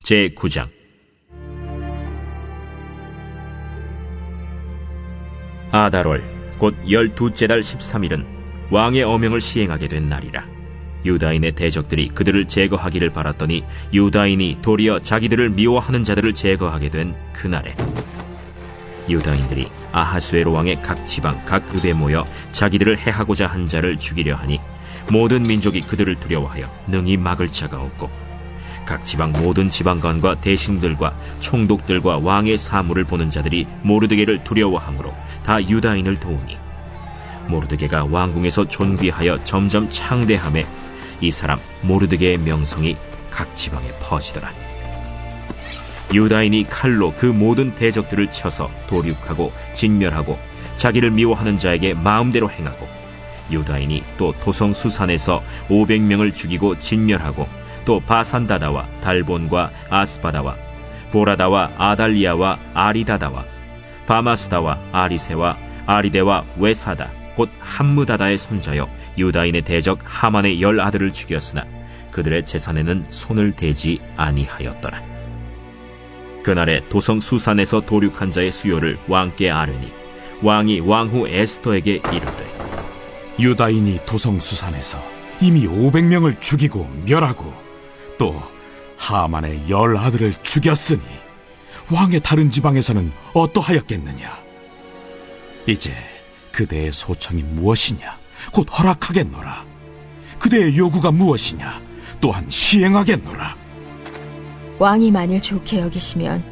제9장. 아달월 곧 12째 달 13일은 왕의 어명을 시행하게 된 날이라. 유다인의 대적들이 그들을 제거하기를 바랐더니 유다인이 도리어 자기들을 미워하는 자들을 제거하게 된 그날에 유다인들이 아하수에로 왕의 각 지방 각 읍에 모여 자기들을 해하고자 한 자를 죽이려 하니 모든 민족이 그들을 두려워하여 능히 막을 자가 없고, 각 지방 모든 지방관과 대신들과 총독들과 왕의 사물을 보는 자들이 모르드게를 두려워하므로 다 유다인을 도우니, 모르드게가 왕궁에서 존귀하여 점점 창대하매 이 사람 모르드게의 명성이 각 지방에 퍼지더라. 유다인이 칼로 그 모든 대적들을 쳐서 도륙하고 진멸하고 자기를 미워하는 자에게 마음대로 행하고, 유다인이 또 도성 수산에서 500명을 죽이고 진멸하고, 또 바산다다와 달본과 아스바다와 보라다와 아달리아와 아리다다와 바마스다와 아리세와 아리데와 외사다 곧 함무다다의 손자여 유다인의 대적 하만의 10아들을 죽였으나 그들의 재산에는 손을 대지 아니하였더라. 그날에 도성 수산에서 도륙한 자의 수요를 왕께 아뢰니 왕이 왕후 에스더에게 이르되, 유다인이 도성 수산에서 이미 500명을 죽이고 멸하고 또 하만의 10아들을 죽였으니 왕의 다른 지방에서는 어떠하였겠느냐? 이제 그대의 소청이 무엇이냐? 곧 허락하겠노라. 그대의 요구가 무엇이냐? 또한 시행하겠노라. 왕이 만일 좋게 여기시면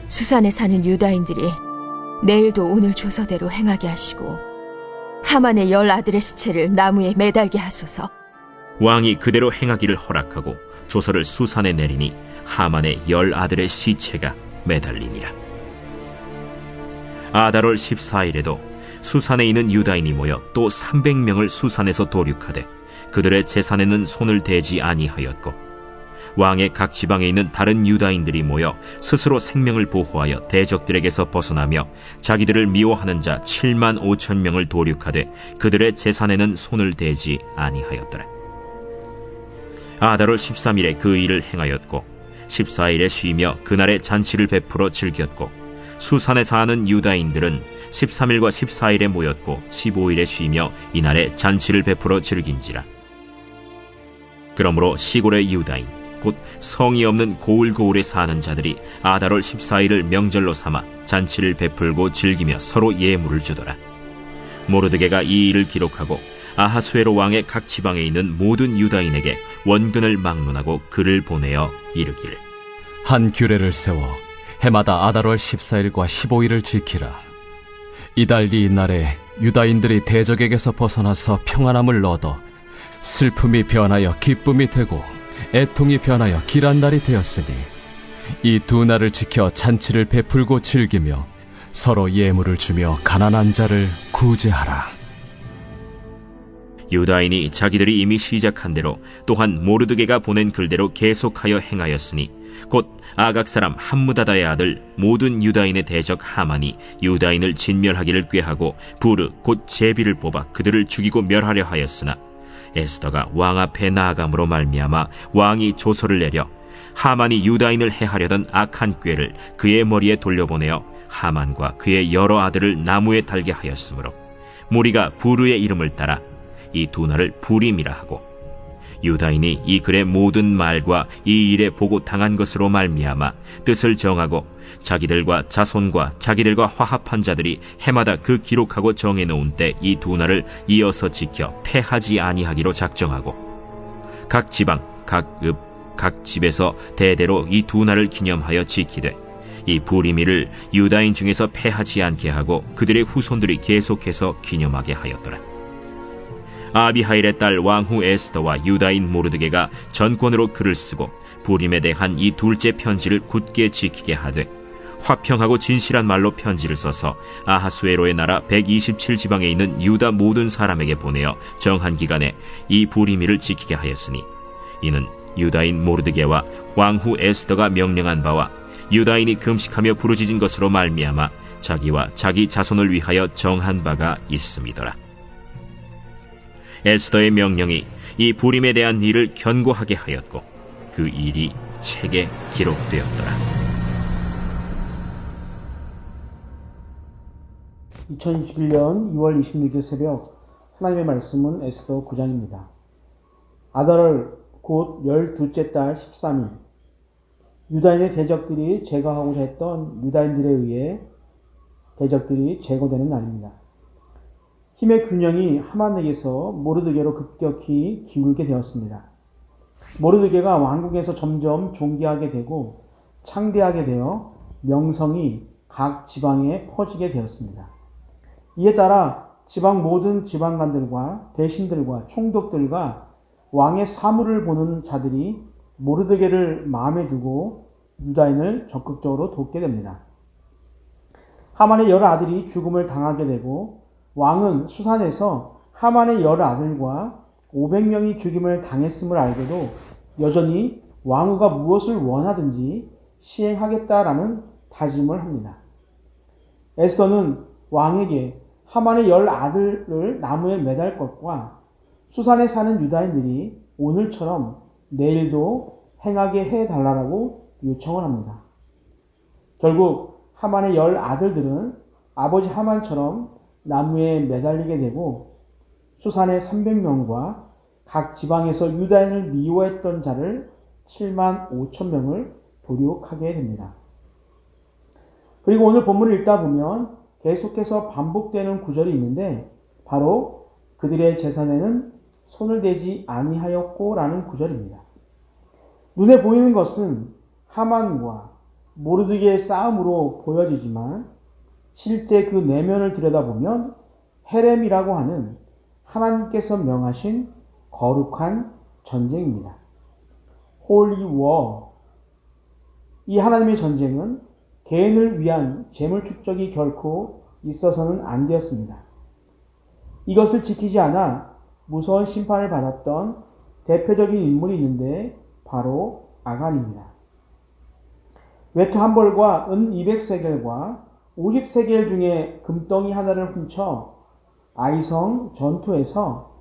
수산에 사는 유다인들이 내일도 오늘 조서대로 행하게 하시고 하만의 10아들의 시체를 나무에 매달게 하소서. 왕이 그대로 행하기를 허락하고 조서를 수산에 내리니 하만의 10아들의 시체가 매달리니라. 아달월 14일에도 수산에 있는 유다인이 모여 또 300명을 수산에서 도륙하되 그들의 재산에는 손을 대지 아니하였고, 왕의 각 지방에 있는 다른 유다인들이 모여 스스로 생명을 보호하여 대적들에게서 벗어나며 자기들을 미워하는 자 7만 5천 명을 도륙하되 그들의 재산에는 손을 대지 아니하였더라. 아달월 13일에 그 일을 행하였고 14일에 쉬며 그날에 잔치를 베풀어 즐겼고, 수산에 사는 유다인들은 13일과 14일에 모였고 15일에 쉬며 이날에 잔치를 베풀어 즐긴지라. 그러므로 시골의 유다인 곧 성이 없는 고을고을에 사는 자들이 아달월 14일을 명절로 삼아 잔치를 베풀고 즐기며 서로 예물을 주더라. 모르드게가 이 일을 기록하고 아하수에로 왕의 각 지방에 있는 모든 유다인에게 원근을 막론하고 글을 보내어 이르기를, 한 규례를 세워 해마다 아달월 14일과 15일을 지키라. 이달리 이날에 유다인들이 대적에게서 벗어나서 평안함을 얻어 슬픔이 변하여 기쁨이 되고 애통이 변하여 길한 날이 되었으니 이 두 날을 지켜 잔치를 베풀고 즐기며 서로 예물을 주며 가난한 자를 구제하라. 유다인이 자기들이 이미 시작한 대로 또한 모르드게가 보낸 글대로 계속하여 행하였으니 곧 아각 사람 함무다다의 아들 모든 유다인의 대적 하만이 유다인을 진멸하기를 꾀하고 부르 곧 제비를 뽑아 그들을 죽이고 멸하려 하였으나 에스더가 왕 앞에 나아감으로 말미암아 왕이 조서를 내려 하만이 유다인을 해하려던 악한 꾀를 그의 머리에 돌려보내어 하만과 그의 여러 아들을 나무에 달게 하였으므로 무리가 부르의 이름을 따라 이 두 날을 부림이라 하고, 유다인이 이 글의 모든 말과 이 일에 보고 당한 것으로 말미암아 뜻을 정하고 자기들과 자손과 자기들과 화합한 자들이 해마다 그 기록하고 정해놓은 때 이 두 날을 이어서 지켜 패하지 아니하기로 작정하고, 각 지방, 각 읍, 각 집에서 대대로 이 두 날을 기념하여 지키되 이 부림일을 유다인 중에서 패하지 않게 하고 그들의 후손들이 계속해서 기념하게 하였더라. 아비하일의 딸 왕후 에스더와 유다인 모르드게가 전권으로 글을 쓰고 부림에 대한 이 둘째 편지를 굳게 지키게 하되, 화평하고 진실한 말로 편지를 써서 아하수에로의 나라 127지방에 있는 유다 모든 사람에게 보내어 정한 기간에 이 부림일을 지키게 하였으니, 이는 유다인 모르드게와 왕후 에스더가 명령한 바와 유다인이 금식하며 부르짖은 것으로 말미암아 자기와 자기 자손을 위하여 정한 바가 있음이더라. 에스더의 명령이 이 부림에 대한 일을 견고하게 하였고 그 일이 책에 기록되었더라. 2021년 2월 26일 새벽 하나님의 말씀은 에스더 9장입니다. 아달월 곧 12째 달 13일 유다인의 대적들이 제거하고자 했던 유다인들에 의해 대적들이 제거되는 날입니다. 힘의 균형이 하만에게서 모르드게로 급격히 기울게 되었습니다. 모르드게가 왕국에서 점점 존귀하게 되고 창대하게 되어 명성이 각 지방에 퍼지게 되었습니다. 이에 따라 지방 모든 지방관들과 대신들과 총독들과 왕의 사물을 보는 자들이 모르드게를 마음에 두고 유다인을 적극적으로 돕게 됩니다. 하만의 여러 아들이 죽음을 당하게 되고 왕은 수산에서 하만의 여러 아들과 500명이 죽임을 당했음을 알고도 여전히 왕후가 무엇을 원하든지 시행하겠다라는 다짐을 합니다. 에스더는 왕에게 하만의 10 아들을 나무에 매달 것과 수산에 사는 유다인들이 오늘처럼 내일도 행하게 해달라고 요청을 합니다. 결국 하만의 10 아들들은 아버지 하만처럼 나무에 매달리게 되고 수산의 300명과 각 지방에서 유다인을 미워했던 자를 7만 5천 명을 도륙하게 됩니다. 그리고 오늘 본문을 읽다 보면 계속해서 반복되는 구절이 있는데 바로 그들의 재산에는 손을 대지 아니하였고라는 구절입니다. 눈에 보이는 것은 하만과 모르드게의 싸움으로 보여지지만 실제 그 내면을 들여다보면 헤렘이라고 하는 하나님께서 명하신 거룩한 전쟁입니다. Holy War. 이 하나님의 전쟁은 개인을 위한 재물 축적이 결코 있어서는 안 되었습니다. 이것을 지키지 않아 무서운 심판을 받았던 대표적인 인물이 있는데 바로 아간입니다. 외투 한 벌과 은 200세겔과 50세겔 중에 금덩이 하나를 훔쳐 아이성 전투에서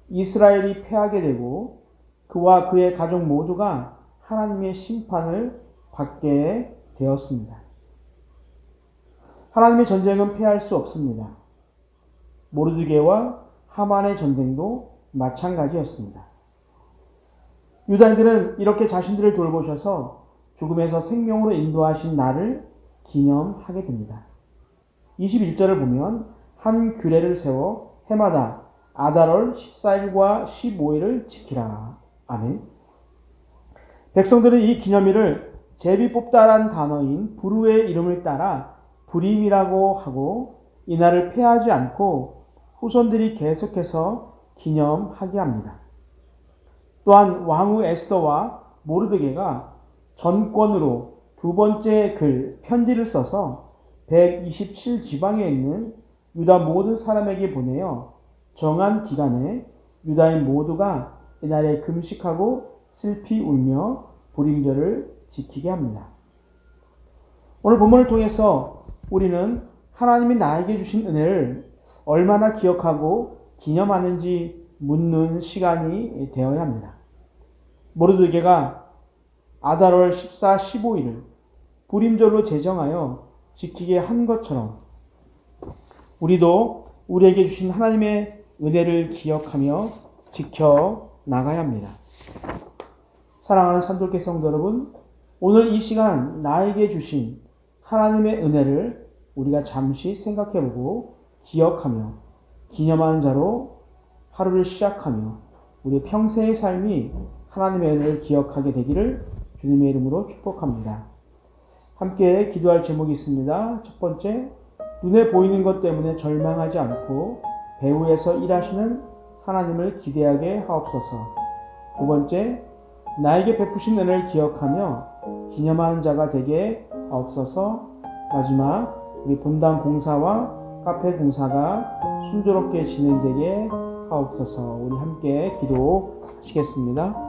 이스라엘이 패하게 되고 그와 그의 가족 모두가 하나님의 심판을 받게 되었습니다. 하나님의 전쟁은 패할 수 없습니다. 모르드게와 하만의 전쟁도 마찬가지였습니다. 유다인들은 이렇게 자신들을 돌보셔서 죽음에서 생명으로 인도하신 나를 기념하게 됩니다. 21절을 보면 한 규례를 세워 해마다 아달월 14일과 15일을 지키라. 아멘. 백성들은 이 기념일을 제비 뽑다란 단어인 부르의 이름을 따라 부림이라고 하고 이날을 폐하지 않고 후손들이 계속해서 기념하게 합니다. 또한 왕후 에스더와 모르드게가 전권으로 두 번째 편지를 써서 127지방에 있는 유다 모든 사람에게 보내어 정한 기간에 유다인 모두가 이날에 금식하고 슬피 울며 불임절을 지키게 합니다. 오늘 본문을 통해서 우리는 하나님이 나에게 주신 은혜를 얼마나 기억하고 기념하는지 묻는 시간이 되어야 합니다. 모르드게가 아달월 14, 15일을 불임절로 제정하여 지키게 한 것처럼 우리도 우리에게 주신 하나님의 은혜를 기억하며 지켜 나가야 합니다. 사랑하는 산돌교 성도 여러분, 오늘 이 시간 나에게 주신 하나님의 은혜를 우리가 잠시 생각해보고 기억하며 기념하는 자로 하루를 시작하며 우리 평생의 삶이 하나님의 은혜를 기억하게 되기를 주님의 이름으로 축복합니다. 함께 기도할 제목이 있습니다. 첫 번째, 눈에 보이는 것 때문에 절망하지 않고 배후에서 일하시는 하나님을 기대하게 하옵소서. 두 번째, 나에게 베푸신 은혜를 기억하며 기념하는 자가 되게 하옵소서. 마지막, 우리 본당 공사와 카페 공사가 순조롭게 진행되게 하옵소서. 우리 함께 기도하시겠습니다.